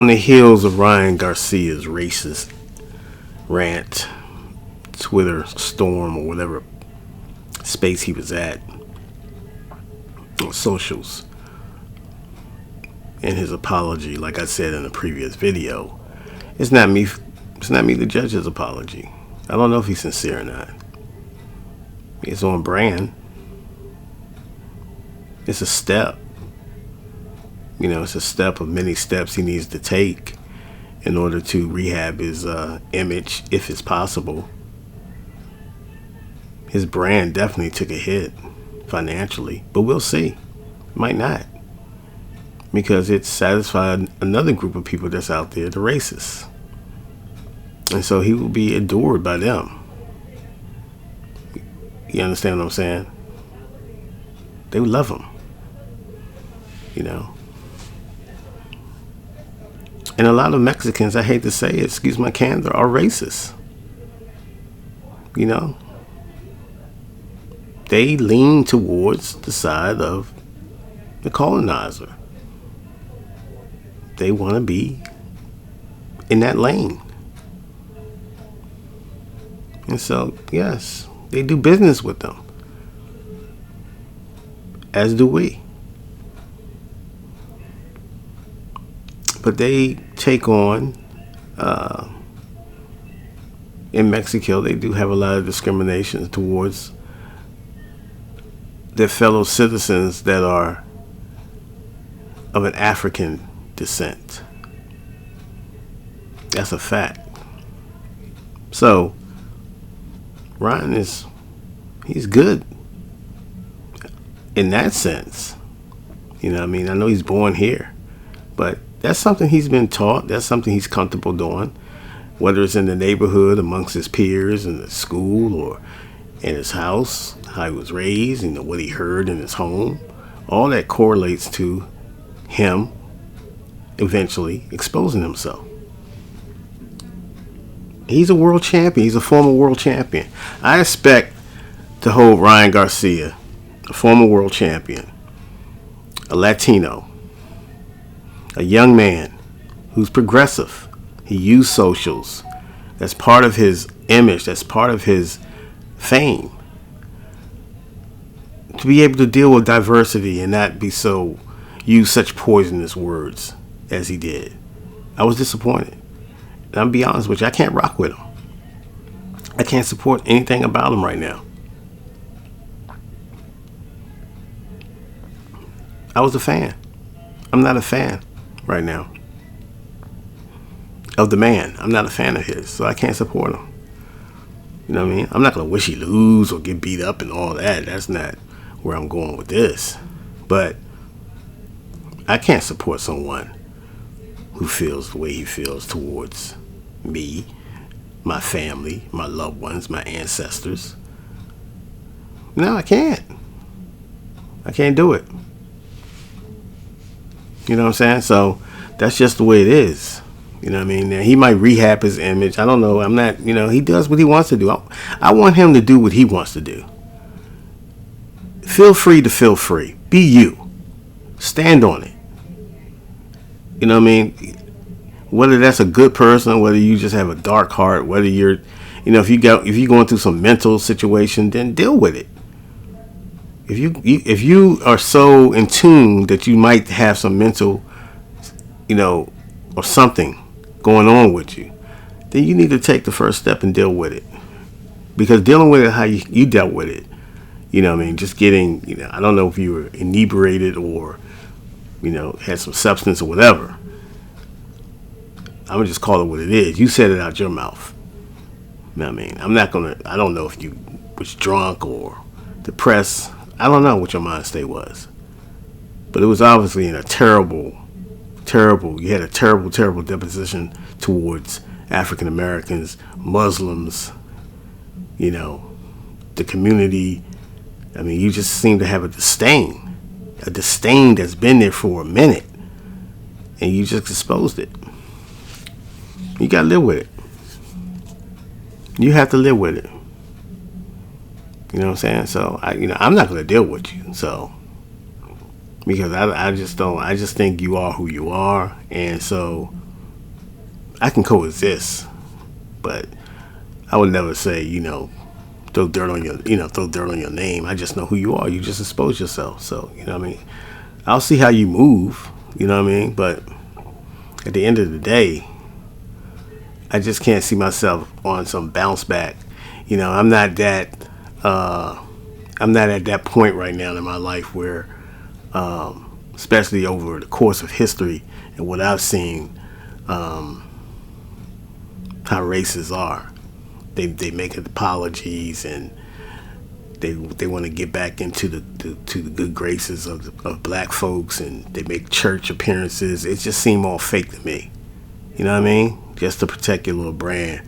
On the heels of Ryan Garcia's racist rant, Twitter storm, or whatever space he was at, on socials, in his apology, like I said in the previous video, it's not me. It's not me to judge his apology. I don't know if he's sincere or not. It's on brand. It's a step. It's a step of many steps he needs to take in order to rehab his image, if it's possible. His brand definitely took a hit financially, but we'll see. Might not, because it satisfied another group of people that's out there, the racists. And so he will be adored by them. You understand what I'm saying? They would love him. And a lot of Mexicans, I hate to say it, excuse my candor, are racist. They lean towards the side of the colonizer. They want to be in that lane. And so, yes, they do business with them. As do we. But they take on, in Mexico, they do have a lot of discrimination towards their fellow citizens that are of an African descent. That's a fact. So, Ryan he's good in that sense. I know he's born here, but that's something he's been taught. That's something he's comfortable doing, whether it's in the neighborhood, amongst his peers, in the school, or in his house, how he was raised, what he heard in his home. All that correlates to him eventually exposing himself. He's a world champion. He's a former world champion. I expect to hold Ryan Garcia, a former world champion, a Latino, a young man who's progressive. He used socials. That's part of his image. That's part of his fame. To be able to deal with diversity and not use such poisonous words as he did. I was disappointed. And I'll be honest with you, I can't rock with him. I can't support anything about him right now. I was a fan. I'm not a fan right now of the man. I'm not a fan of his, so I can't support him. You know what I mean? I'm not going to wish he lose or get beat up and all that. That's not where I'm going with this. But I can't support someone who feels the way he feels towards me, my family, my loved ones, my ancestors. No, I can't. I can't do it. You know what I'm saying? So that's just the way it is. You know what I mean? Now, he might rehab his image. I don't know. I'm not, he does what he wants to do. I want him to do what he wants to do. Feel free to feel free. Be you. Stand on it. You know what I mean? Whether that's a good person, whether you just have a dark heart, whether you're, if you're going through some mental situation, then deal with it. If you are so in tune that you might have some mental, or something going on with you, then you need to take the first step and deal with it. Because dealing with it how you dealt with it, just getting, I don't know if you were inebriated or, had some substance or whatever. I'm going to just call it what it is. You said it out your mouth. You know what I mean? I don't know if you was drunk or depressed. I don't know what your mind state was. But it was obviously in a terrible, you had a terrible deposition towards African Americans, Muslims, the community. I mean, you just seem to have a disdain that's been there for a minute, and you just exposed it. You gotta live with it. You have to live with it. You know what I'm saying? So I'm not gonna deal with you. So because I just think you are who you are, and so I can coexist, but I would never say, throw dirt on your name. I just know who you are. You just expose yourself. So, you know what I mean? I'll see how you move, you know what I mean? But at the end of the day, I just can't see myself on some bounce back. I'm not at that point right now in my life where, especially over the course of history and what I've seen, how races are. They make apologies, and they want to get back into the good graces of black folks, and they make church appearances. It just seemed all fake to me. You know what I mean? Just to protect your little brand.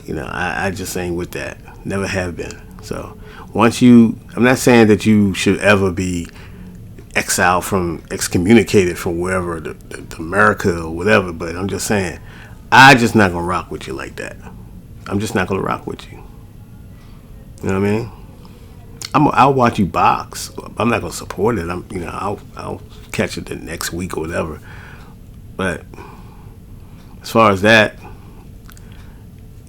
I just ain't with that. Never have been. So I'm not saying that you should ever be excommunicated from wherever, the America or whatever, but I'm just saying, I just not gonna rock with you like that. I'm just not gonna rock with you. You know what I mean? I'll watch you box. I'm not gonna support it. I'll catch it the next week or whatever. But as far as that,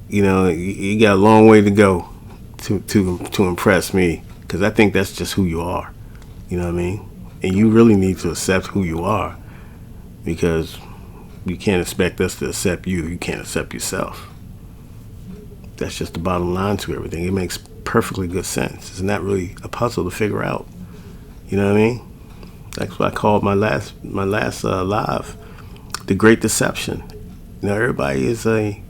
you got a long way to go to impress me, because I think that's just who you are. You know what I mean? And you really need to accept who you are, because you can't expect us to accept you. You can't accept yourself. That's just the bottom line to everything. It makes perfectly good sense. It's not really a puzzle to figure out. You know what I mean? That's what I called my last live, the Great Deception. Everybody is in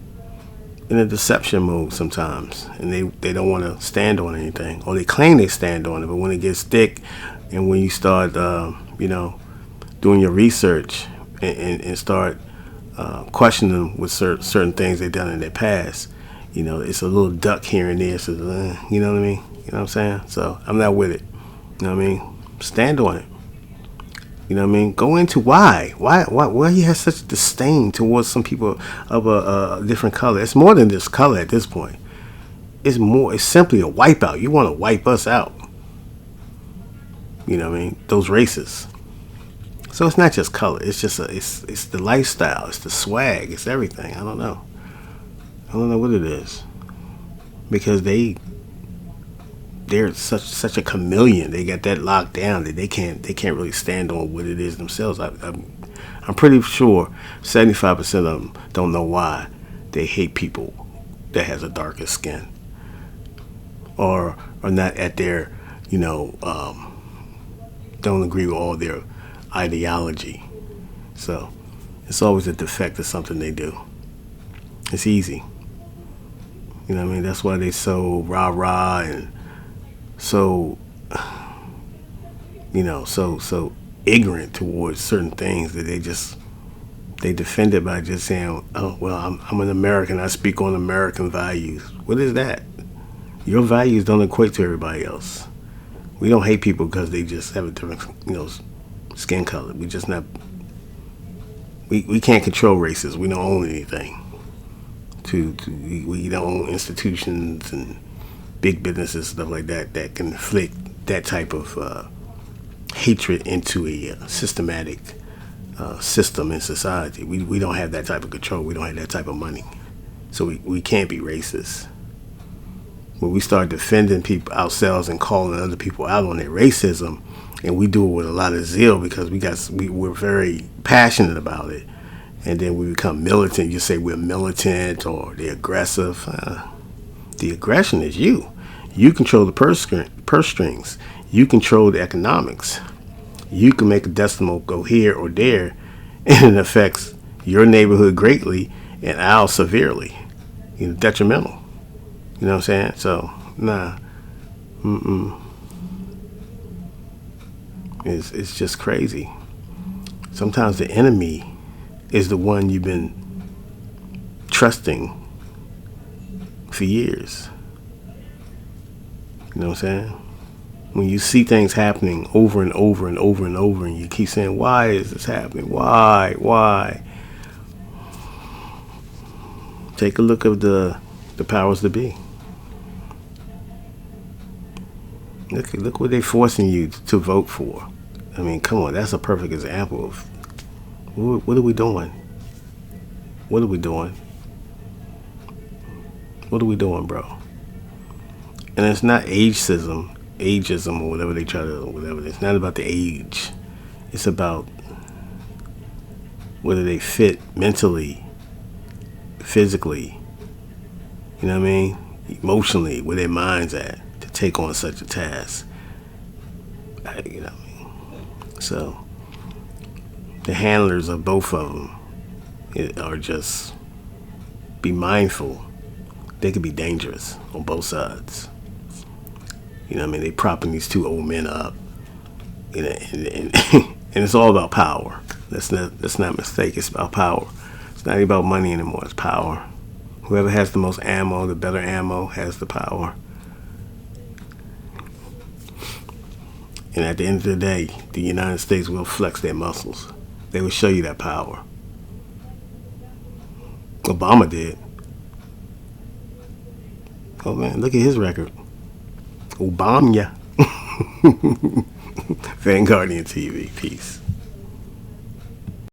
a deception mode sometimes, and they don't want to stand on anything, or they claim they stand on it, but when it gets thick, and when you start, doing your research and start questioning them with certain things they've done in their past, it's a little duck here and there. So, you know what I mean? You know what I'm saying? So I'm not with it. You know what I mean? Stand on it. You know what I mean? Go into why he has such disdain towards some people of a different color. It's more than just color at this point. It's simply a wipeout. You want to wipe us out. You know what I mean? Those races. So it's not just color. It's just it's the lifestyle. It's the swag. It's everything. I don't know what it is, because they're such a chameleon. They got that locked down that they can't really stand on what it is themselves. I'm pretty sure 75% of them don't know why they hate people that has a darker skin, or not at their don't agree with all their ideology. So it's always a defect of something they do. It's easy. You know what I mean? That's why they so rah-rah and so so ignorant towards certain things, that they defend it by just saying, oh, well, I'm an American, I speak on American values. What is that? Your values don't equate to everybody else. We don't hate people because they just have a different skin color. We just not we can't control races. We don't own anything. We don't own institutions and big businesses, stuff like that can inflict that type of hatred into a systematic system in society. We don't have that type of control. We don't have that type of money. So we can't be racist. When we start defending people ourselves and calling other people out on their racism, and we do it with a lot of zeal because we're very passionate about it, and then we become militant. You say we're militant or they're aggressive. The aggression is you. You control the purse strings. You control the economics. You can make a decimal go here or there, and it affects your neighborhood greatly and ours severely. Detrimental. You know what I'm saying? So, nah. It's just crazy. Sometimes the enemy is the one you've been trusting for years. You know what I'm saying? When you see things happening over and over and over and over, and you keep saying, why is this happening? Why? Take a look at the powers that be. Look what they're forcing you to vote for. I mean, come on, that's a perfect example of what are we doing? What are we doing? What are we doing, bro? And it's not ageism, or whatever they try to, whatever. It's not about the age. It's about whether they fit mentally, physically, you know what I mean? Emotionally, where their mind's at to take on such a task. You know what I mean? So, the handlers of both of them are just be mindful. They could be dangerous on both sides. You know what I mean? They propping these two old men up. You know, and it's all about power. Let's not mistake. It's about power. It's not about money anymore. It's power. Whoever has the most ammo, the better ammo, has the power. And at the end of the day, the United States will flex their muscles. They will show you that power. Obama did. Oh man, look at his record. Obama. Vanguardian TV. Peace.